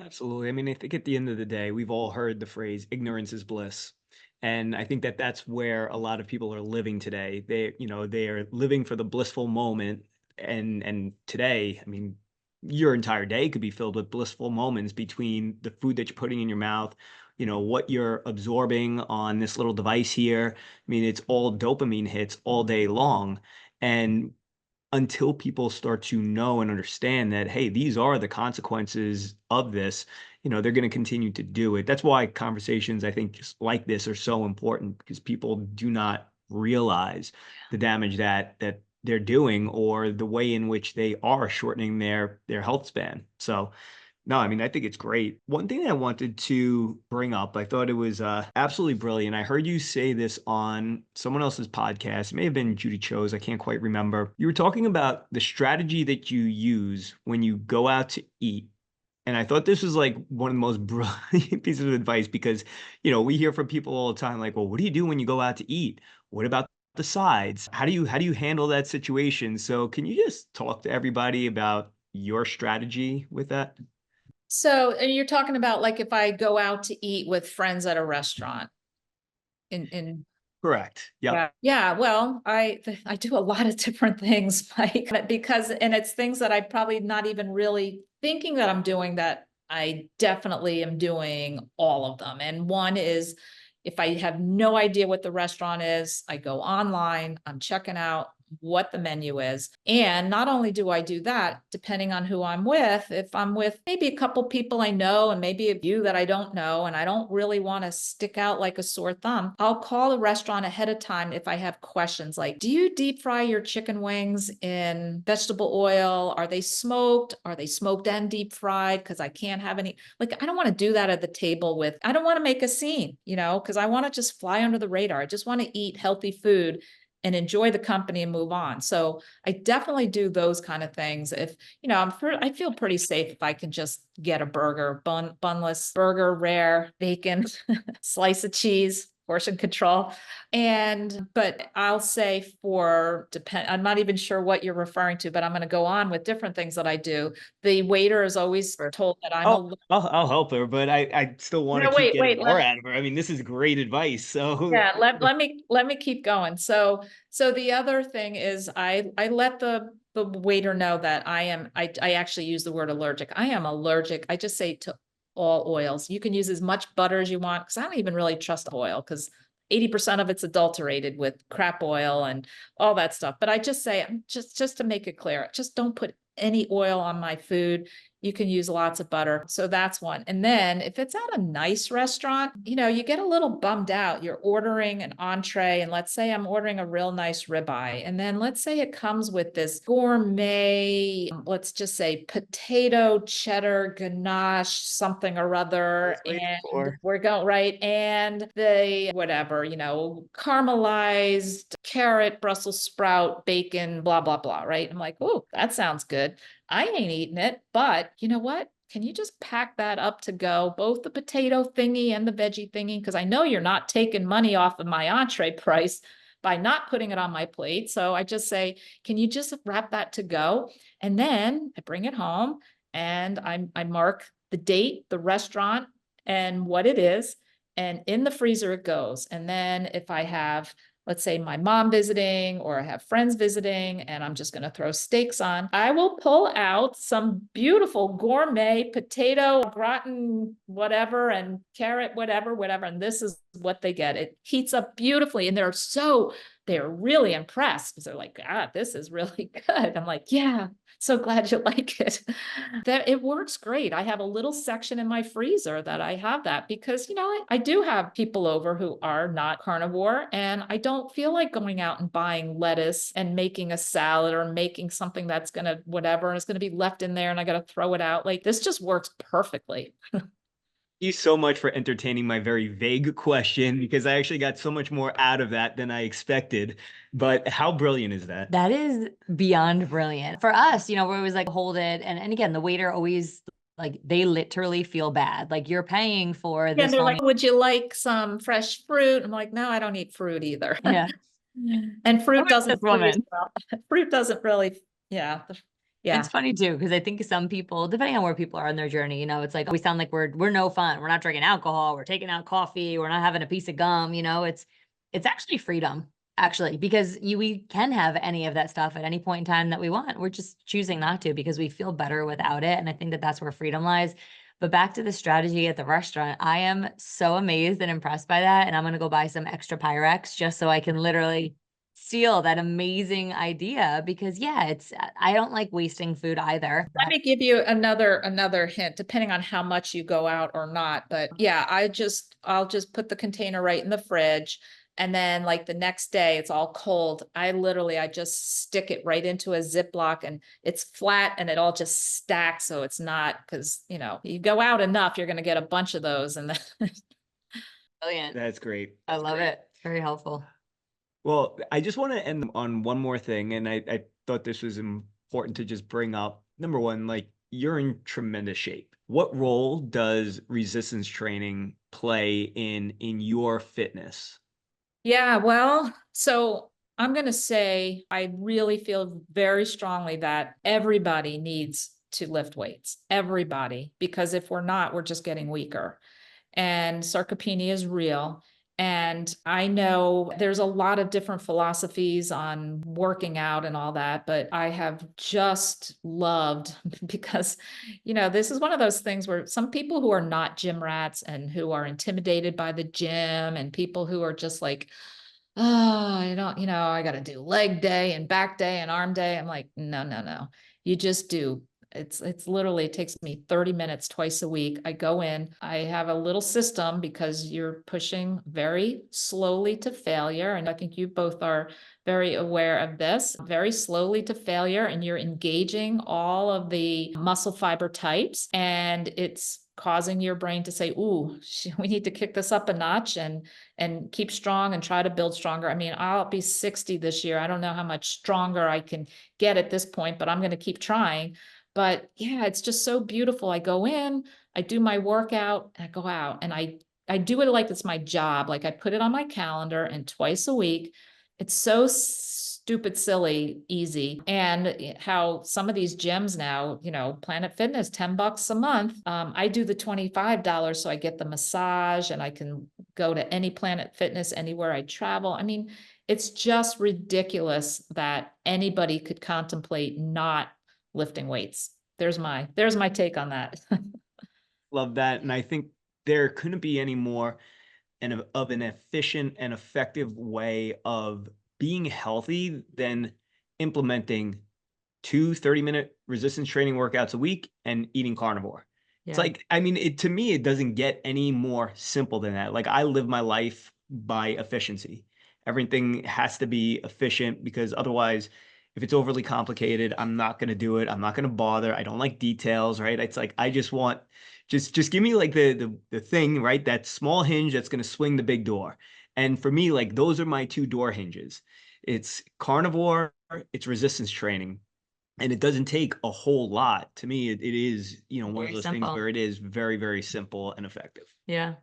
Absolutely. I mean, I think at the end of the day, we've all heard the phrase ignorance is bliss. And I think that that's where a lot of people are living today. They are living for the blissful moment. And today, I mean, your entire day could be filled with blissful moments between the food that you're putting in your mouth, what you're absorbing on this little device here. I mean, it's all dopamine hits all day long. And until people start to know and understand that, hey, these are the consequences of this, they're going to continue to do it. That's why conversations, I think, just like this are so important, because people do not realize the damage that they're doing, or the way in which they are shortening their health span. So no, I mean, I think it's great. One thing that I wanted to bring up, I thought it was absolutely brilliant. I heard you say this on someone else's podcast. It may have been Judy Cho's. I can't quite remember. You were talking about the strategy that you use when you go out to eat. And I thought this was like one of the most brilliant pieces of advice, because, we hear from people all the time, like, well, what do you do when you go out to eat? What about the sides? How do you handle that situation? So can you just talk to everybody about your strategy with that? So, and you're talking about like if I go out to eat with friends at a restaurant in Correct. Yep. yeah. Yeah, well, I do a lot of different things, Mike, because, and it's things that I probably not even really thinking that I'm doing, that I definitely am doing all of them. And one is, if I have no idea what the restaurant is, I go online, I'm checking out what the menu is. And not only do I do that, depending on who I'm with, if I'm with maybe a couple people I know and maybe a few that I don't know, and I don't really want to stick out like a sore thumb, I'll call the restaurant ahead of time if I have questions like, do you deep fry your chicken wings in vegetable oil? Are they smoked? Are they smoked and deep fried? Because I can't have any, like, I don't want to do that at the table with, I don't want to make a scene, because I want to just fly under the radar. I just want to eat healthy food and enjoy the company and move on. So I definitely do those kind of things. If, I feel pretty safe if I can just get a burger, bunless burger, rare, bacon, slice of cheese, portion control. But I'll say I'm not even sure what you're referring to, but I'm going to go on with different things that I do. The waiter is always told that I'm I'll help her, but I still want to no, keep wait, getting more out of her. I mean, this is great advice. So yeah, let me keep going. So the other thing is I let the waiter know that I actually use the word allergic. I am allergic. I just say to all oils. You can use as much butter as you want, because I don't even really trust oil, because 80% of it's adulterated with crap oil and all that stuff. But I just say, just to make it clear, just don't put any oil on my food. You can use lots of butter. So that's one. And then if it's at a nice restaurant, you get a little bummed out. You're ordering an entree, and let's say I'm ordering a real nice ribeye. And then let's say it comes with this gourmet, let's just say potato cheddar ganache, something or other. And we're going right. And the whatever, caramelized carrot, Brussels sprout, bacon, blah, blah, blah. Right. I'm like, oh, that sounds good. I ain't eating it, but you know what? Can you just pack that up to go, both the potato thingy and the veggie thingy? Because I know you're not taking money off of my entree price by not putting it on my plate. So I just say, can you just wrap that to go? And then I bring it home and I mark the date, the restaurant, and what it is. And in the freezer it goes. And then if I have, let's say, my mom visiting, or I have friends visiting, and I'm just going to throw steaks on, I will pull out some beautiful gourmet potato gratin, whatever, and carrot, whatever. And this is what they get. It heats up beautifully. And they're really impressed, because they're like, this is really good. I'm like, yeah, so glad you like it. That it works great. I have a little section in my freezer that I have that, because, I do have people over who are not carnivore, and I don't feel like going out and buying lettuce and making a salad, or making something that's going to whatever, and it's going to be left in there and I got to throw it out. Like, this just works perfectly. you so much for entertaining my very vague question, because I actually got so much more out of that than I expected. But how brilliant is that? That is beyond brilliant. For us, we're always like, hold it. And again, the waiter always, like, they literally feel bad. Like, you're paying for Yeah, this. and they're like, would you like some fresh fruit? I'm like, no, I don't eat fruit either. Yeah. And fruit doesn't This woman. fruit doesn't really, yeah. Yeah. It's funny too, because I think some people, depending on where people are in their journey, it's like, we sound like we're no fun. We're not drinking alcohol. We're taking out coffee. We're not having a piece of gum. It's actually freedom, actually, because we can have any of that stuff at any point in time that we want. We're just choosing not to, because we feel better without it. And I think that that's where freedom lies. But back to the strategy at the restaurant, I am so amazed and impressed by that. And I'm going to go buy some extra Pyrex just so I can literally steal that amazing idea because yeah, I don't like wasting food either. Let me give you another hint, depending on how much you go out or not. But yeah, I'll just put the container right in the fridge. And then like the next day it's all cold. I just stick it right into a Ziploc and it's flat and it all just stacks. So it's not, because you go out enough, you're going to get a bunch of those. And then Brilliant. That's great. I love it. Very helpful. Well, I just want to end on one more thing, and I thought this was important to just bring up. Number one, like you're in tremendous shape. What role does resistance training play in your fitness? yeah, well, so I'm going to say I really feel very strongly that everybody needs to lift weights, everybody, because if we're not, we're just getting weaker. And sarcopenia is real. And I know there's a lot of different philosophies on working out and all that, but I have just loved because, this is one of those things where some people who are not gym rats and who are intimidated by the gym and people who are just like, oh, I don't, I got to do leg day and back day and arm day. I'm like, no, no, no. You just do. It's literally, it takes me 30 minutes twice a week. I go in, I have a little system because you're pushing very slowly to failure. And I think you both are very aware of this, very slowly to failure. And you're engaging all of the muscle fiber types, and it's causing your brain to say, ooh, we need to kick this up a notch and keep strong and try to build stronger. I mean, I'll be 60 this year. I don't know how much stronger I can get at this point, but I'm going to keep trying. But yeah, it's just so beautiful. I go in, I do my workout, and I go out, and I do it like it's my job. Like I put it on my calendar, and twice a week. It's so stupid, silly, easy. And how some of these gyms now, Planet Fitness, $10 a month. I do the $25, so I get the massage and I can go to any Planet Fitness anywhere I travel. I mean, it's just ridiculous that anybody could contemplate not lifting weights. There's my take on that. Love that. And I think there couldn't be any more of an efficient and effective way of being healthy than implementing 2 30-minute resistance training workouts a week and eating carnivore. It's Yeah. like, I mean, to me, it doesn't get any more simple than that. Like I live my life by efficiency. Everything has to be efficient because otherwise, if it's overly complicated, I'm not going to do it. I'm not going to bother. I don't like details, right? It's like I just want just give me like the thing, right? That small hinge that's going to swing the big door. And for me, like those are my two door hinges. It's carnivore, it's resistance training. And it doesn't take a whole lot. To me, it is, one of Very those things simple. where it is very, very simple and effective. Yeah.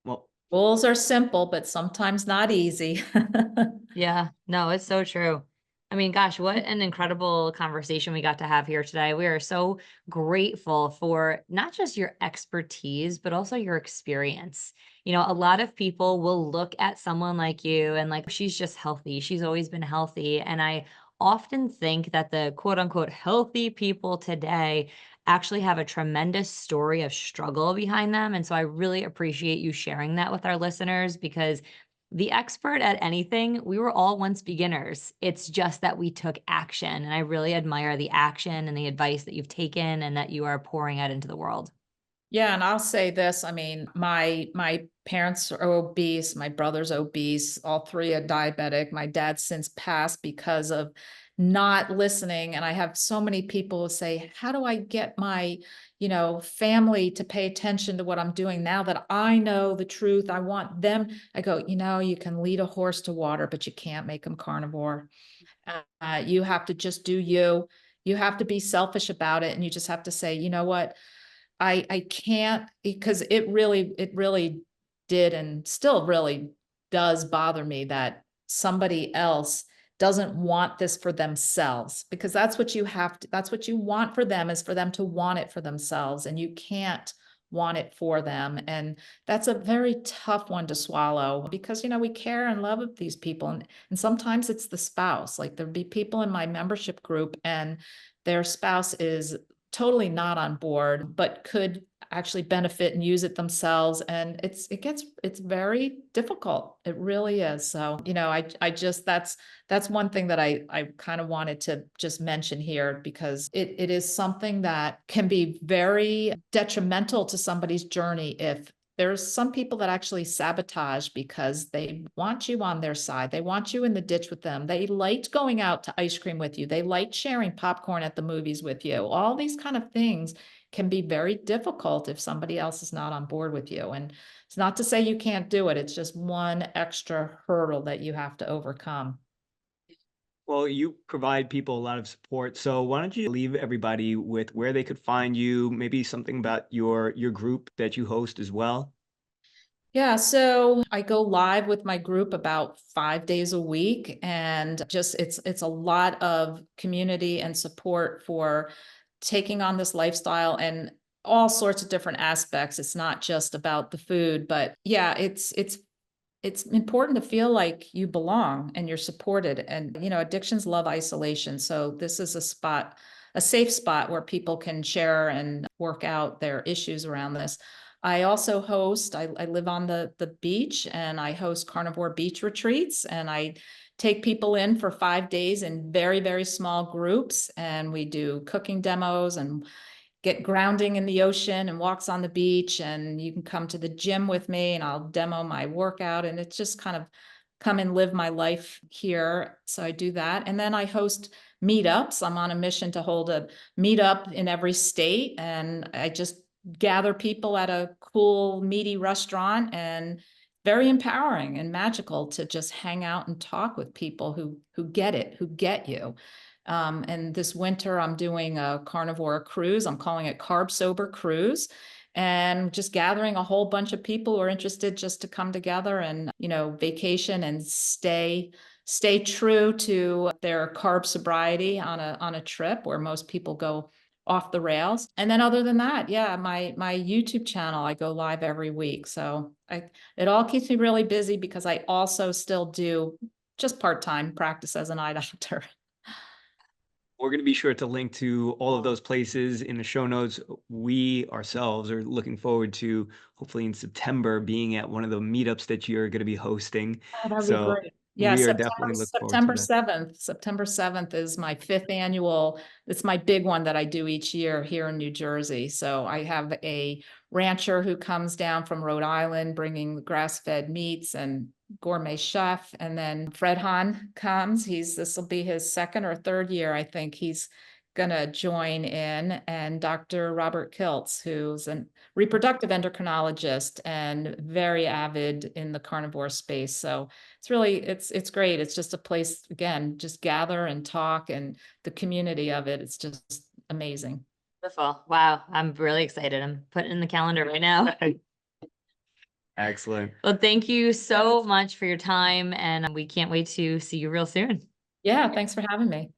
Well, Rules are simple, but sometimes not easy. Yeah, no, it's so true. I mean, gosh, what an incredible conversation we got to have here today. We are so grateful for not just your expertise, but also your experience. A lot of people will look at someone like you and like, she's just healthy. She's always been healthy. And I often think that the quote unquote healthy people today actually have a tremendous story of struggle behind them. And so I really appreciate you sharing that with our listeners because the expert at anything, we were all once beginners. It's just that we took action. And I really admire the action and the advice that you've taken and that you are pouring out into the world. Yeah, and I'll say this, I mean, my parents are obese, my brother's obese, all three are diabetic. My dad's since passed because of not listening. And I have so many people who say, how do I get my, family to pay attention to what I'm doing now that I know the truth? I want them. I go, you can lead a horse to water, but you can't make them carnivore. You have to just do you. You have to be selfish about it. And you just have to say, you know what? I can't, because it really did and still really does bother me that somebody else doesn't want this for themselves, because that's what that's what you want for them, is for them to want it for themselves, and you can't want it for them. And that's a very tough one to swallow because, we care and love these people. And sometimes it's the spouse. Like there'd be people in my membership group and their spouse is totally not on board, but could actually benefit and use it themselves. And it's very difficult. It really is. So, I just, that's one thing that I kind of wanted to just mention here, because it is something that can be very detrimental to somebody's journey if there's some people that actually sabotage because they want you on their side. They want you in the ditch with them. They liked going out to ice cream with you. They liked sharing popcorn at the movies with you. All these kind of things can be very difficult if somebody else is not on board with you. And it's not to say you can't do it. It's just one extra hurdle that you have to overcome. Well, you provide people a lot of support. So why don't you leave everybody with where they could find you, maybe something about your group that you host as well? Yeah, so I go live with my group about 5 days a week, and just it's a lot of community and support for taking on this lifestyle and all sorts of different aspects. It's not just about the food, but yeah, it's important to feel like you belong and you're supported. And, addictions love isolation. So this is a safe spot where people can share and work out their issues around this. I also host, I live on the beach, and I host carnivore beach retreats, and I take people in for 5 days in very, very small groups. And we do cooking demos and get grounding in the ocean and walks on the beach, and you can come to the gym with me and I'll demo my workout, and it's just kind of come and live my life here. So I do that. And then I host meetups. I'm on a mission to hold a meetup in every state, and I just gather people at a cool, meaty restaurant, and very empowering and magical to just hang out and talk with people who get it, who get you. And this winter, I'm doing a carnivore cruise. I'm calling it Carb Sober Cruise, and just gathering a whole bunch of people who are interested just to come together and, vacation and stay true to their carb sobriety on a trip where most people go off the rails. And then other than that, yeah, my YouTube channel, I go live every week. So it all keeps me really busy, because I also still do just part-time practice as an eye doctor. We're going to be sure to link to all of those places in the show notes. We ourselves are looking forward to, hopefully in September, being at one of the meetups that you're going to be hosting. Oh, that'd be So great. Yeah, we are September, definitely looking forward to September that. 7th. September 7th is my 5th annual. It's my big one that I do each year here in New Jersey. So I have a rancher who comes down from Rhode Island bringing grass-fed meats, and gourmet chef. And then Fred Hahn comes. This will be his second or third year, I think. He's gonna join in, and Dr. Robert Kiltz, who's a reproductive endocrinologist and very avid in the carnivore space. So it's great. It's just a place, again, just gather and talk, and the community of it. It's just amazing. Wonderful. Wow. I'm really excited. I'm putting it in the calendar right now. Excellent. Well, thank you so much for your time, and we can't wait to see you real soon. Yeah, thanks for having me.